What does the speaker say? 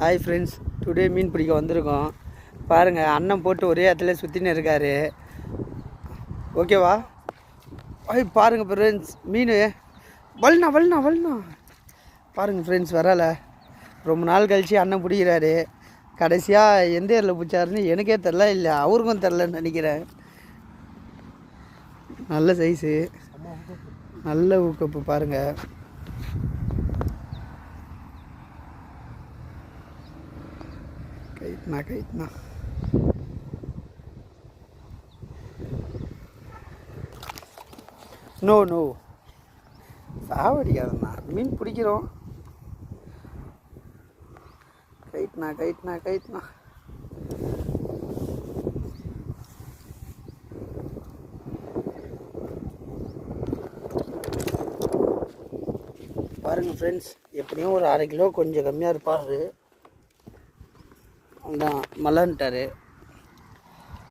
Hi friends, today மீன் பிடிக்க வந்திருக்கோம். பாருங்கள், அண்ணன் போட்டு ஒரே இடத்துல சுற்றின்னு இருக்கார். ஓகேவா? பாருங்கள் ஃப்ரெண்ட்ஸ், மீன் வல்னா பாருங்கள் ஃப்ரெண்ட்ஸ், வரல. ரொம்ப நாள் கழித்து அண்ணன் பிடிக்கிறாரு. கடைசியாக எந்த ஏரியில் பிடிச்சாருன்னு எனக்கே தெரில, இல்லை அவருக்கும் தெரிலன்னு நினைக்கிறேன். நல்ல சைஸு, நல்ல ஊக்கப்பு பாருங்கள். கைட்னா நோ சாவடிக்காதண்ணா, மீன் பிடிக்கிறோம். கைட்னா பாருங்கள் ஃப்ரெண்ட்ஸ், எப்படியும் ஒரு 1/2 கிலோ கொஞ்சம் கம்மியாக இருப்பார். அதான் மலன்ட்டார்.